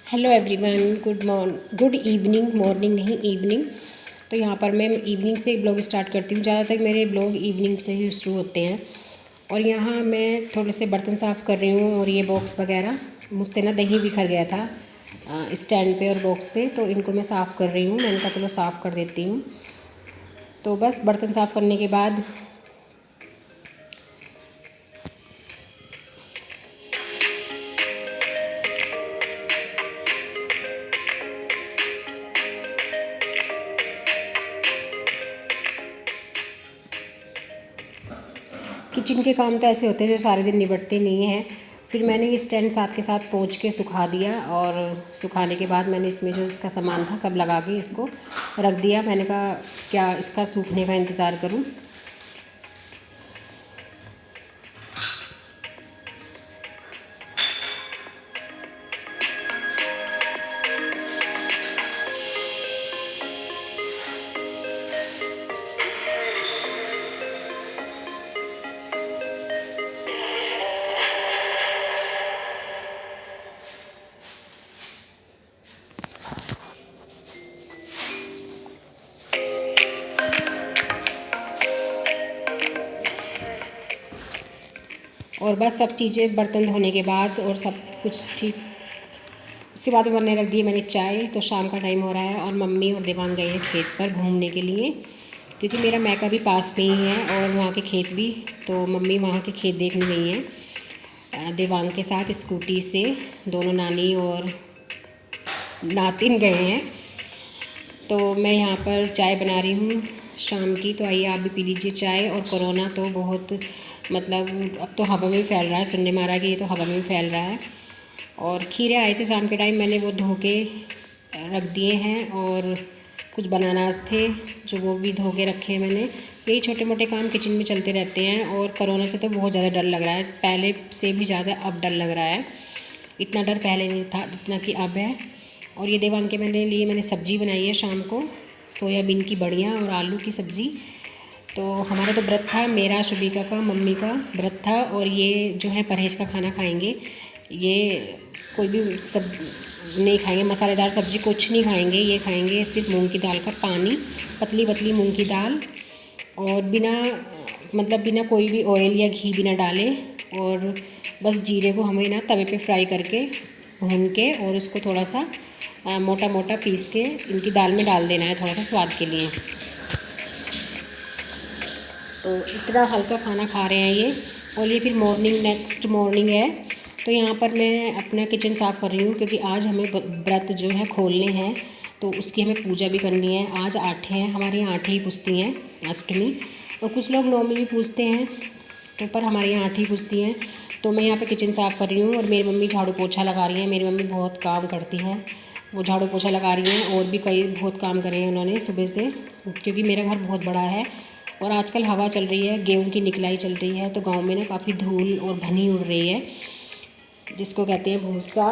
Hello everyone, good evening. Morning नहीं, evening. तो यहाँ पर मैं इवनिंग से ब्लॉग स्टार्ट करती हूँ। ज़्यादातर मेरे ब्लॉग इवनिंग से ही शुरू होते हैं। और यहाँ मैं थोड़े से बर्तन साफ़ कर रही हूँ और ये बॉक्स वगैरह मुझसे ना दही बिखर गया था स्टैंड पे और बॉक्स पे, तो इनको मैं साफ़ कर रही हूँ। मैंने कहा चलो साफ़ कर देती हूँ। तो बस बर्तन साफ़ करने के बाद किचन के काम तो ऐसे होते हैं जो सारे दिन निबटते नहीं हैं। फिर मैंने ये स्टैंड साथ के साथ पोंछ के सुखा दिया और सुखाने के बाद मैंने इसमें जो इसका सामान था सब लगा के इसको रख दिया। मैंने कहा क्या इसका सूखने का इंतज़ार करूं। और बस सब चीज़ें बर्तन धोने के बाद और सब कुछ ठीक, उसके बाद बनने रख दी मैंने चाय। तो शाम का टाइम हो रहा है और मम्मी और देवांग गए हैं खेत पर घूमने के लिए, क्योंकि मेरा मैका भी पास में ही है और वहाँ के खेत भी। तो मम्मी वहाँ के खेत देखने गई हैं देवांग के साथ स्कूटी से। दोनों नानी और नातिन गए हैं। तो मैं यहाँ पर चाय बना रही हूँ शाम की। तो आइए आप भी पी लीजिए चाय। और कोरोना तो बहुत मतलब अब तो हवा में फैल रहा है, सुनने में आ रहा है कि ये तो हवा में फैल रहा है। और खीरे आए थे शाम के टाइम, मैंने वो धो के रख दिए हैं। और कुछ बनानास थे जो वो भी धो के रखे हैं मैंने। यही छोटे मोटे काम किचन में चलते रहते हैं। और कोरोना से तो बहुत ज़्यादा डर लग रहा है, पहले से भी ज़्यादा अब डर लग रहा है। इतना डर पहले नहीं था जितना कि अब है। और ये देवांग के मैंने सब्ज़ी बनाई है शाम को, सोयाबीन की बड़ियाँ और आलू की सब्ज़ी। तो हमारा तो व्रत था, मेरा, शुभिका का, मम्मी का व्रत था। और ये जो है परहेज़ का खाना खाएंगे। ये कोई भी सब नहीं खाएंगे, मसालेदार सब्ज़ी कुछ नहीं खाएंगे। ये खाएंगे सिर्फ मूंग की दाल का पानी, पतली पतली मूंग की दाल, और बिना कोई भी ऑयल या घी बिना डाले। और बस जीरे को हमें ना तवे पे फ्राई करके भून के और उसको थोड़ा सा मोटा मोटा पीस के इनकी दाल में डाल देना है थोड़ा सा स्वाद के लिए। तो इतना हल्का खाना खा रहे हैं ये। और ये फिर नेक्स्ट मॉर्निंग है। तो यहाँ पर मैं अपना किचन साफ़ कर रही हूँ, क्योंकि आज हमें व्रत जो है खोलने हैं। तो उसकी हमें पूजा भी करनी है। आज आठे हैं, हमारे यहाँ आठे ही पूजती हैं, अष्टमी। और कुछ लोग नौमी भी पूजते हैं, तो पर हमारे यहाँ आठे ही पूजती हैं। तो मैं यहाँ पे किचन साफ़ कर रही हूँ और मेरी मम्मी झाड़ू पोछा लगा रही है। मेरी मम्मी बहुत काम करती हैं, वो झाड़ू पोछा लगा रही हैं। और भी कई बहुत काम करे हैं उन्होंने सुबह से, क्योंकि मेरा घर बहुत बड़ा है। और आजकल हवा चल रही है, गेहूं की निकलाई चल रही है। तो गांव में ना काफ़ी धूल और भनी उड़ रही है, जिसको कहते हैं भूसा।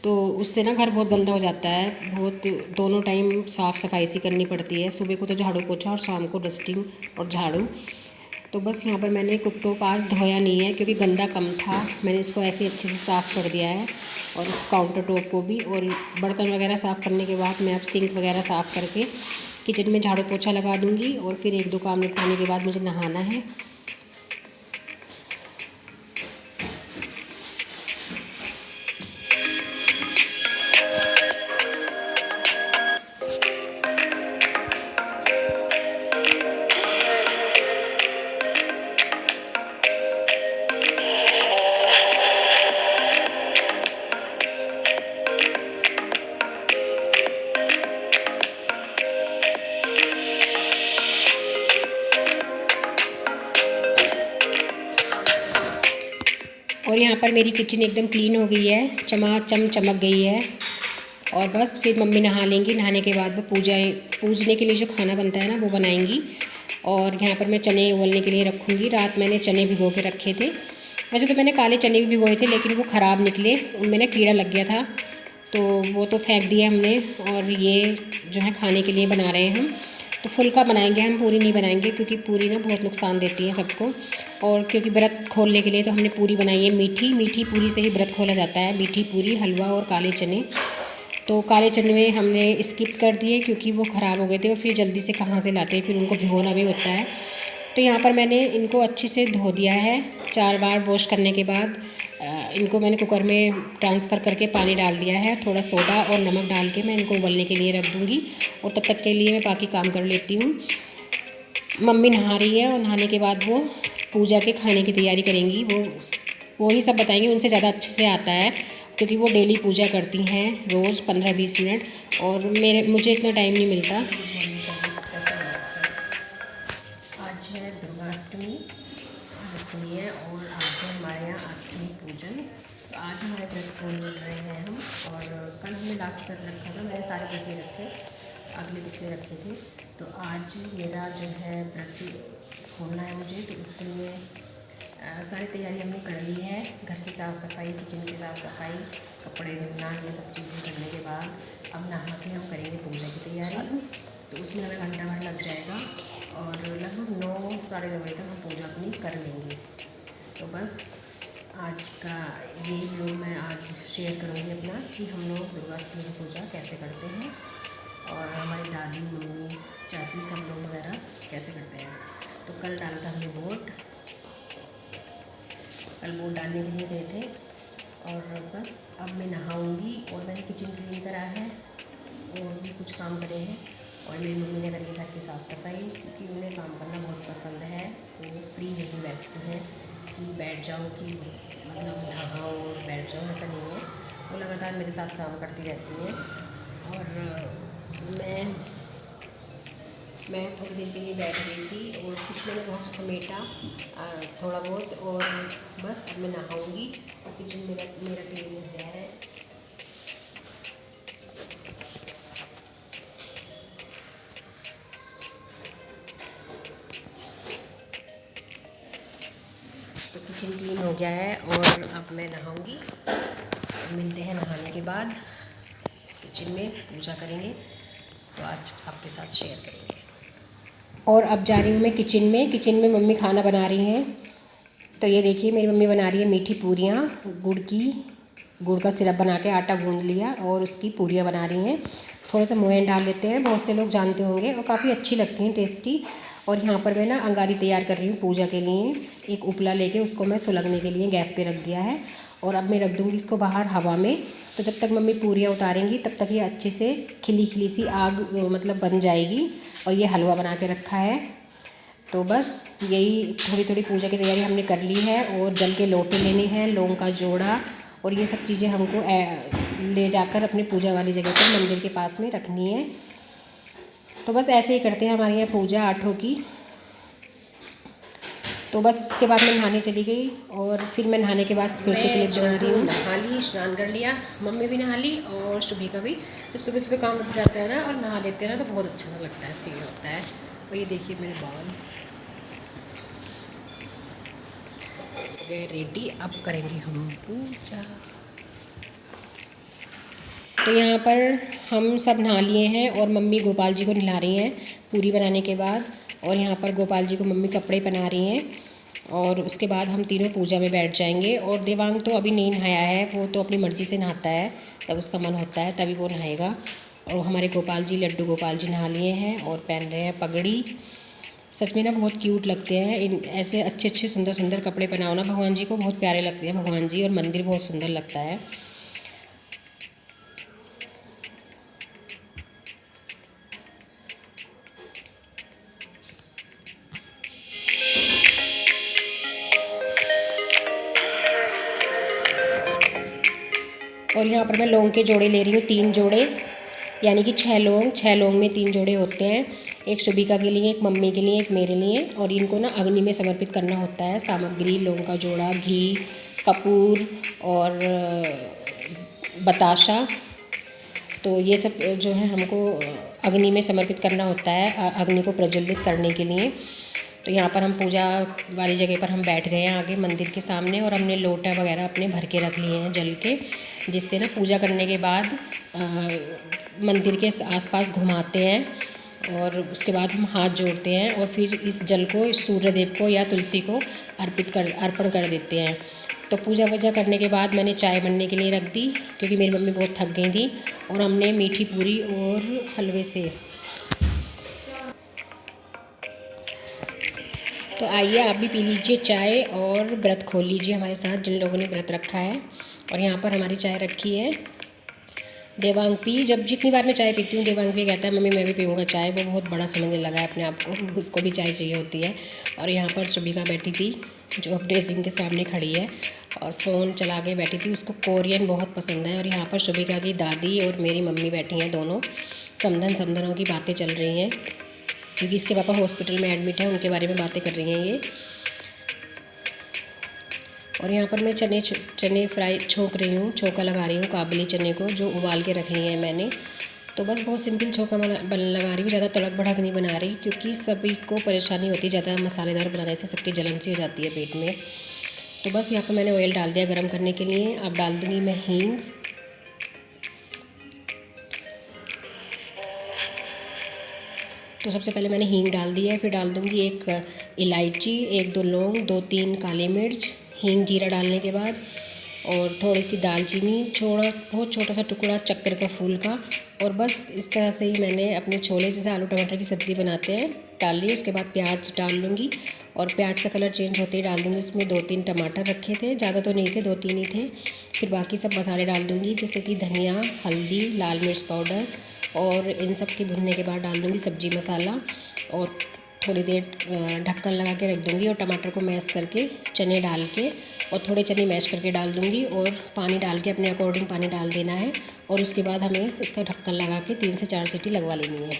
तो उससे ना घर बहुत गंदा हो जाता है। बहुत दोनों टाइम साफ़ सफाई सी करनी पड़ती है, सुबह को तो झाड़ू पोछा और शाम को डस्टिंग और झाड़ू। तो बस यहाँ पर मैंने कुकटॉप आज धोया नहीं है, क्योंकि गंदा कम था। मैंने इसको ऐसे ही अच्छे से साफ़ कर दिया है, और काउंटर टॉप को भी। और बर्तन वगैरह साफ़ करने के बाद मैं अब सिंक वगैरह साफ़ करके किचन में झाड़ू पोछा लगा दूँगी। और फिर एक दो काम निपटाने के बाद मुझे नहाना है। और यहाँ पर मेरी किचन एकदम क्लीन हो गई है, चमाचम चमक गई है। और बस फिर मम्मी नहा लेंगी। नहाने के बाद वो पूजने के लिए जो खाना बनता है ना वो बनाएंगी। और यहाँ पर मैं चने उबलने के लिए रखूँगी। रात मैंने चने भिगो के रखे थे। वैसे तो मैंने काले चने भी भिगोए थे, लेकिन वो ख़राब निकले, उनमें ना कीड़ा लग गया था, तो वो तो फेंक दिया हमने। और ये जो है खाने के लिए बना रहे हैं हम। तो फुल्का बनाएंगे हम, पूरी नहीं बनाएंगे क्योंकि पूरी ना बहुत नुकसान देती है सबको। और क्योंकि व्रत खोलने के लिए तो हमने पूरी बनाई है मीठी। मीठी पूरी से ही व्रत खोला जाता है, मीठी पूरी, हलवा और काले चने। तो काले चने में हमने स्किप कर दिए क्योंकि वो ख़राब हो गए थे और फिर जल्दी से कहाँ से लाते, फिर उनको भिगोना भी होता है। तो यहाँ पर मैंने इनको अच्छे से धो दिया है। 4 बार वॉश करने के बाद इनको मैंने कुकर में ट्रांसफ़र करके पानी डाल दिया है। थोड़ा सोडा और नमक डाल के मैं इनको उबलने के लिए रख दूँगी और तब तक के लिए मैं बाकी काम कर लेती हूँ। मम्मी नहा रही है और नहाने के बाद वो पूजा के खाने की तैयारी करेंगी। वो ही सब बताएंगी, उनसे ज़्यादा अच्छे से आता है क्योंकि वो डेली पूजा करती हैं रोज़ 15-20 मिनट, और मुझे इतना टाइम नहीं मिलता। आज है दुर्गाष्टमी, अष्टमी है और आज है हमारे यहाँ अष्टमी पूजन। तो आज हमारे व्रत खोल रहे हैं हम, और कल हमने लास्ट व्रत रखा था, मैंने सारे व्रत नहीं रखे, अगले पिछले रखे थे। तो आज मेरा जो है व्रत खोलना है मुझे, तो उसके लिए सारी तैयारी हमने कर ली है। घर की साफ़ सफाई, किचन की साफ़ सफाई, कपड़े धोना, ये सब चीज़ें करने के बाद अब नहा के हम करेंगे पूजा की तैयारी। तो उसमें हमें घंटा भर लग जाएगा और लगभग 9 साढ़े 9 बजे तक हम पूजा अपनी कर लेंगे। तो बस आज का यही व्लॉग मैं आज शेयर करूँगी अपना, कि हम लोग दुर्गाष्टमी की पूजा कैसे करते हैं और हमारी दादी, मम्मी, चाची सब लोग वगैरह कैसे करते हैं। तो कल डाला था हमने वोट, कल वोट डालने के लिए गए थे। और बस अब मैं नहाऊंगी और मैंने किचन क्लीन करा है और भी कुछ काम करे हैं। और मेरी मम्मी ने करी घर की साफ़ सफाई, क्योंकि उन्हें काम करना बहुत पसंद है। वो फ्री नहीं बैठती हैं कि बैठ जाओ, कि मतलब नहाओ और बैठ जाओ, ऐसा नहीं है। वो लगातार मेरे साथ काम करती रहती हैं। और मैं थोड़ी देर के लिए बैठ गई थी और कुछ मैंने घर समेटा थोड़ा बहुत, और बस अब मैं नहाऊंगी। और किचन मेरा क्लीन हो गया है। तो किचन क्लीन हो गया है और अब मैं नहाऊंगी। मिलते हैं नहाने के बाद, किचन में पूजा करेंगे, तो आज आपके साथ शेयर करेंगे। और अब जा रही हूँ मैं किचन में मम्मी खाना बना रही हैं। तो ये देखिए मेरी मम्मी बना रही है मीठी पूरियाँ, गुड़ का सिरप बना के आटा गूंद लिया और उसकी पूरियाँ बना रही हैं। थोड़ा सा मोयन डाल लेते हैं, बहुत से लोग जानते होंगे, और काफ़ी अच्छी लगती हैं, टेस्टी। और यहाँ पर मैं ना अंगारी तैयार कर रही हूँ पूजा के लिए। एक उपला लेके उसको मैं सुलगने के लिए गैस पे रख दिया है और अब मैं रख दूँगी इसको बाहर हवा में। तो जब तक मम्मी पूरियाँ उतारेंगी तब तक ये अच्छे से खिली खिली सी आग मतलब बन जाएगी। और ये हलवा बना के रखा है। तो बस यही थोड़ी थोड़ी पूजा की तैयारी हमने कर ली है। और जल के लोटे लेने हैं, लौंग का जोड़ा, और ये सब चीज़ें हमको ले जाकर अपनी पूजा वाली जगह पर मंदिर के पास में रखनी है। तो बस ऐसे ही करते हैं हमारे यहाँ पूजा आठों की। तो बस इसके बाद मैं नहाने चली गई और फिर मैं नहाने के बाद फिर से क्लिप बना रही हूँ। नहा ली, स्नान कर लिया, मम्मी भी नहा ली और शुभी का भी। जब सुबह सुबह काम लग जाता है ना और नहा लेते हैं ना, तो बहुत अच्छा सा लगता है, फील होता है। और ये देखिए मेरे बाल हो गए रेडी, अब करेंगे हम पूजा। तो यहाँ पर हम सब नहा लिए हैं और मम्मी गोपाल जी को नहला रही हैं पूरी बनाने के बाद। और यहाँ पर गोपाल जी को मम्मी कपड़े पहना रही हैं और उसके बाद हम तीनों पूजा में बैठ जाएंगे। और देवांग तो अभी नहीं नहाया है, वो तो अपनी मर्ज़ी से नहाता है, जब उसका मन होता है तभी वो नहाएगा। और हमारे गोपाल जी, लड्डू गोपाल जी नहा लिए हैं और पहन रहे हैं पगड़ी। सच में ना बहुत क्यूट लगते हैं ऐसे अच्छे अच्छे सुंदर सुंदर कपड़े पहनाओ ना, भगवान जी को बहुत प्यारे लगते हैं भगवान जी, और मंदिर बहुत सुंदर लगता है। और यहाँ पर मैं लौंग के जोड़े ले रही हूँ, 3 जोड़े, यानी कि 6 लौंग में 3 जोड़े होते हैं। एक शुभिका के लिए, एक मम्मी के लिए, एक मेरे लिए। और इनको ना अग्नि में समर्पित करना होता है। सामग्री: लौंग का जोड़ा, घी, कपूर और बताशा। तो ये सब जो है हमको अग्नि में समर्पित करना होता है, अग्नि को प्रज्वलित करने के लिए। तो यहाँ पर हम पूजा वाली जगह पर हम बैठ गए हैं आगे मंदिर के सामने, और हमने लोटा वगैरह अपने भर के रख लिए हैं जल के, जिससे ना पूजा करने के बाद मंदिर के आसपास घुमाते हैं और उसके बाद हम हाथ जोड़ते हैं और फिर इस जल को सूर्य देव को या तुलसी को अर्पण कर देते हैं। तो पूजा वूजा करने के बाद मैंने चाय बनने के लिए रख दी, क्योंकि मेरी मम्मी बहुत थक गई थी। और हमने मीठी पूरी और हलवे से, तो आइए आप भी पी लीजिए चाय और व्रत खोल लीजिए हमारे साथ, जिन लोगों ने व्रत रखा है। और यहाँ पर हमारी चाय रखी है। देवांग पी, जब जितनी बार मैं चाय पीती हूँ देवांग भी कहता है मम्मी मैं भी पीऊँगा चाय। वो बहुत बड़ा समझने लगा है अपने आप को, उसको भी चाय चाहिए होती है। और यहाँ पर शुभिका बैठी थी जो अब ड्रेसिंग के सामने खड़ी है और फ़ोन चला के बैठी थी। उसको कोरियन बहुत पसंद है। और यहाँ पर शुभिका की दादी और मेरी मम्मी बैठी हैं, दोनों समधनों की बातें चल रही हैं, क्योंकि इसके पापा हॉस्पिटल में एडमिट है, उनके बारे में बातें कर रही हैं ये। और यहाँ पर मैं चने फ्राई छोंक रही हूँ, छोंका लगा रही हूँ काबुली चने को, जो उबाल के रख लिए हैं मैंने। तो बस बहुत सिंपल छोंका लगा रही हूँ, ज़्यादा तड़क भड़क नहीं बना रही, क्योंकि सभी को परेशानी होती है ज़्यादा मसालेदार बनाने से, सबकी जलन सी हो जाती है पेट में। तो बस यहाँ पर मैंने ऑयल डाल दिया गर्म करने के लिए। अब डाल दूँगी मैं हींग, तो सबसे पहले मैंने हींग डाल दी है। फिर डाल दूँगी एक इलायची, 1-2 लौंग, 2-3 काली मिर्च, हींग जीरा डालने के बाद, और थोड़ी सी दालचीनी, बहुत छोटा सा टुकड़ा चक्कर का फूल का। और बस इस तरह से ही मैंने अपने छोले जैसे आलू टमाटर की सब्ज़ी बनाते हैं डाल ली। उसके बाद प्याज डाल लूँगी, और प्याज का कलर चेंज होते ही डाल दूँगी उसमें 2-3 टमाटर रखे थे, ज़्यादा तो नहीं थे, 2-3 ही थे। फिर बाकी सब मसाले डाल दूँगी, जैसे कि धनिया, हल्दी, लाल मिर्च पाउडर, और इन सब की भुनने के बाद डाल दूँगी सब्ज़ी मसाला, और थोड़ी देर ढक्कन लगा के रख दूँगी। और टमाटर को मैश करके चने डाल के, और थोड़े चने मैश करके डाल दूँगी, और पानी डाल के अपने अकॉर्डिंग पानी डाल देना है। और उसके बाद हमें इसका ढक्कन लगा के 3 से 4 सीटी लगवा लेनी है।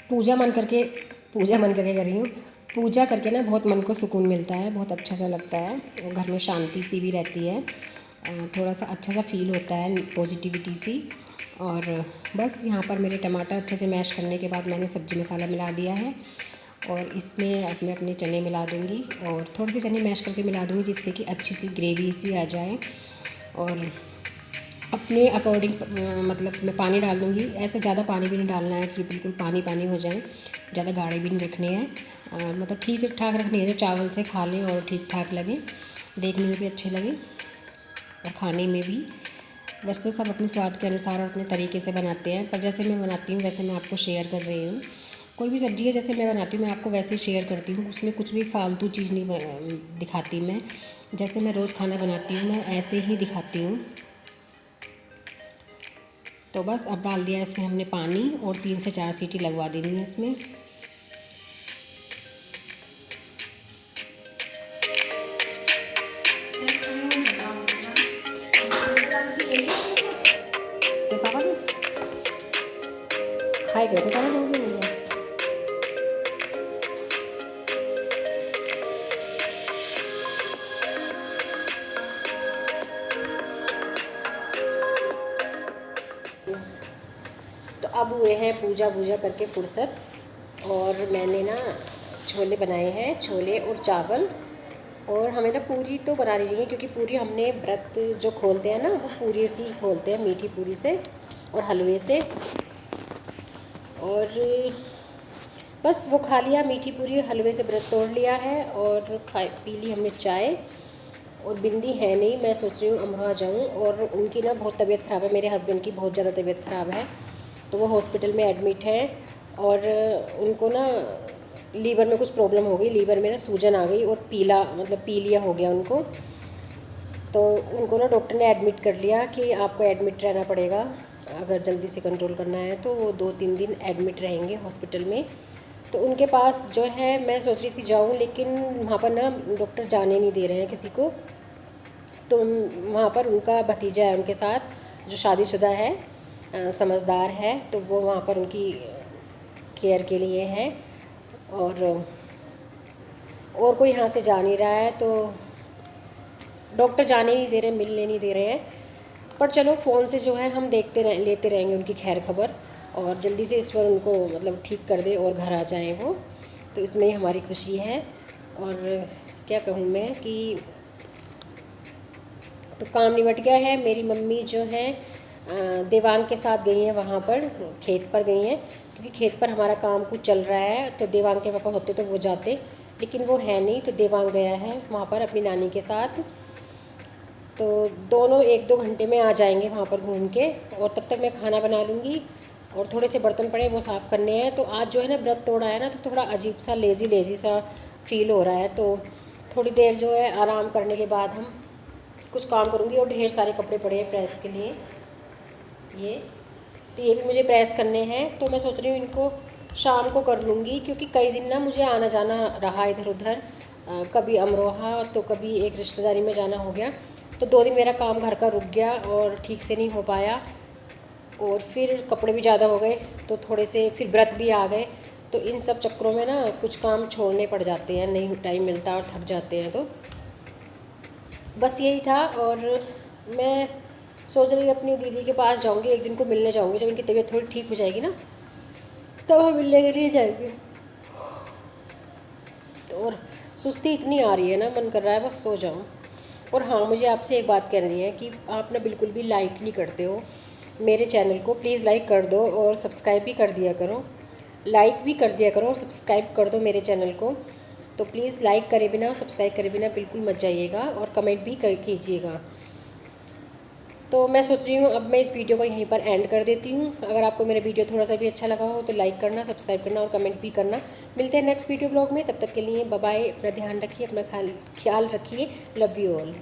पूजा मन करके कर रही हूँ। पूजा करके ना बहुत मन को सुकून मिलता है, बहुत अच्छा सा लगता है, और घर में शांति सी भी रहती है, थोड़ा सा अच्छा सा फील होता है, पॉजिटिविटी सी। और बस यहाँ पर मेरे टमाटर अच्छे से मैश करने के बाद मैंने सब्ज़ी मसाला मिला दिया है, और इसमें अब मैं अपने चने मिला दूँगी, और थोड़े से चने मैश करके मिला दूँगी, जिससे कि अच्छी सी ग्रेवी सी आ जाए। और अपने अकॉर्डिंग मतलब मैं पानी डाल दूँगी। ऐसे ज़्यादा पानी भी नहीं डालना है कि बिल्कुल पानी पानी हो जाए, ज़्यादा गाढ़े भी नहीं रखने हैं, मतलब ठीक ठाक रखनी है, जो चावल से खा लें और ठीक ठाक लगे। देखने में भी अच्छे लगे और खाने में भी। वैसे तो सब अपने स्वाद के अनुसार और अपने तरीके से बनाते हैं, पर जैसे मैं बनाती हूँ वैसे मैं आपको शेयर कर रही हूँ। कोई भी सब्ज़ी है जैसे मैं बनाती हूँ मैं आपको वैसे ही शेयर करती हूँ, उसमें कुछ भी फालतू चीज़ नहीं दिखाती मैं। जैसे मैं रोज़ खाना बनाती हूँ मैं ऐसे ही दिखाती हूँ। तो बस अब डाल दिया इसमें हमने पानी और 3 से 4 सीटी लगवा देनी है इसमें। तो पापा ने खाए गए तो पापा लोग तो अब हुए हैं पूजा करके फुर्सत, और मैंने ना छोले बनाए हैं, छोले और चावल। और हमें ना पूरी तो बनानी नहीं है क्योंकि पूरी हमने व्रत जो खोलते हैं ना वो पूरी से ही खोलते हैं, मीठी पूरी से और हलवे से। और बस वो खा लिया, मीठी पूरी हलवे से व्रत तोड़ लिया है और पी ली हमने चाय। और बिंदी है नहीं, मैं सोच रही हूँ अमरोहा जाऊँ। और उनकी ना बहुत तबीयत ख़राब है, मेरे हस्बैंड की बहुत ज़्यादा तबीयत ख़राब है, तो वो हॉस्पिटल में एडमिट हैं। और उनको ना लीवर में कुछ प्रॉब्लम हो गई, लीवर में ना सूजन आ गई और पीला मतलब पीलिया हो गया उनको। तो उनको ना डॉक्टर ने एडमिट कर लिया कि आपको एडमिट रहना पड़ेगा, अगर जल्दी से कंट्रोल करना है तो वो 2-3 दिन एडमिट रहेंगे हॉस्पिटल में। तो उनके पास जो है मैं सोच रही थी जाऊँ, लेकिन वहाँ पर ना डॉक्टर जाने नहीं दे रहे हैं किसी को। तो वहाँ पर उनका भतीजा है उनके साथ जो शादीशुदा है, समझदार है, तो वो वहाँ पर उनकी केयर के लिए है। और कोई यहाँ से जा नहीं रहा है, तो डॉक्टर जाने नहीं दे रहे, मिलने नहीं दे रहे हैं। पर चलो फ़ोन से जो है हम लेते रहेंगे उनकी खैर खबर, और जल्दी से ईश्वर उनको मतलब ठीक कर दे और घर आ जाएं वो, तो इसमें ही हमारी खुशी है। और क्या कहूँ मैं कि तो काम निपट गया है। मेरी मम्मी जो है देवांग के साथ गई हैं, वहाँ पर खेत पर गई हैं, क्योंकि खेत पर हमारा काम कुछ चल रहा है। तो देवांग के पापा होते तो वो जाते, लेकिन वो है नहीं, तो देवांग गया है वहाँ पर अपनी नानी के साथ। तो दोनों 1-2 घंटे में आ जाएंगे वहाँ पर घूम के, और तब तक मैं खाना बना लूँगी। और थोड़े से बर्तन पड़े वो साफ़ करने हैं। तो आज जो है ना व्रत तोड़ा है ना, तो थोड़ा अजीब सा लेज़ी सा फील हो रहा है। तो थोड़ी देर जो है आराम करने के बाद हम कुछ काम करूँगी। और ढेर सारे कपड़े पड़े हैं प्रेस के लिए, ये भी मुझे प्रेस करने हैं। तो मैं सोच रही हूँ इनको शाम को कर लूँगी, क्योंकि कई दिन ना मुझे आना जाना रहा इधर उधर, कभी अमरोहा तो कभी एक रिश्तेदारी में जाना हो गया। तो 2 दिन मेरा काम घर का रुक गया और ठीक से नहीं हो पाया, और फिर कपड़े भी ज़्यादा हो गए, तो थोड़े से फिर व्रत भी आ गए। तो इन सब चक्करों में ना कुछ काम छोड़ने पड़ जाते हैं, नहीं टाइम मिलता और थक जाते हैं। तो बस यही था। और मैं सोच रही हूँ अपनी दीदी के पास जाऊँगी, एक दिन को मिलने जाऊँगी, जब इनकी तबीयत थोड़ी ठीक हो जाएगी ना तब हम मिलने के लिए जाएंगे। और सुस्ती इतनी आ रही है ना, मन कर रहा है बस सो जाऊँ। और हाँ, मुझे आपसे एक बात कहनी है कि आप ना बिल्कुल भी लाइक नहीं करते हो मेरे चैनल को, प्लीज़ लाइक कर दो और सब्सक्राइब भी कर दिया करो। लाइक भी कर दिया करो और सब्सक्राइब कर दो मेरे चैनल को। तो प्लीज़ लाइक करे बिना और सब्सक्राइब करे बिना बिल्कुल मत जाइएगा, और कमेंट भी कीजिएगा। तो मैं सोच रही हूँ अब मैं इस वीडियो को यहीं पर एंड कर देती हूँ। अगर आपको मेरा वीडियो थोड़ा सा भी अच्छा लगा हो तो लाइक करना, सब्सक्राइब करना और कमेंट भी करना। मिलते हैं नेक्स्ट वीडियो ब्लॉग में, तब तक के लिए बाय बाय। अपना ध्यान रखिए, अपना ख्याल रखिए। Love you all.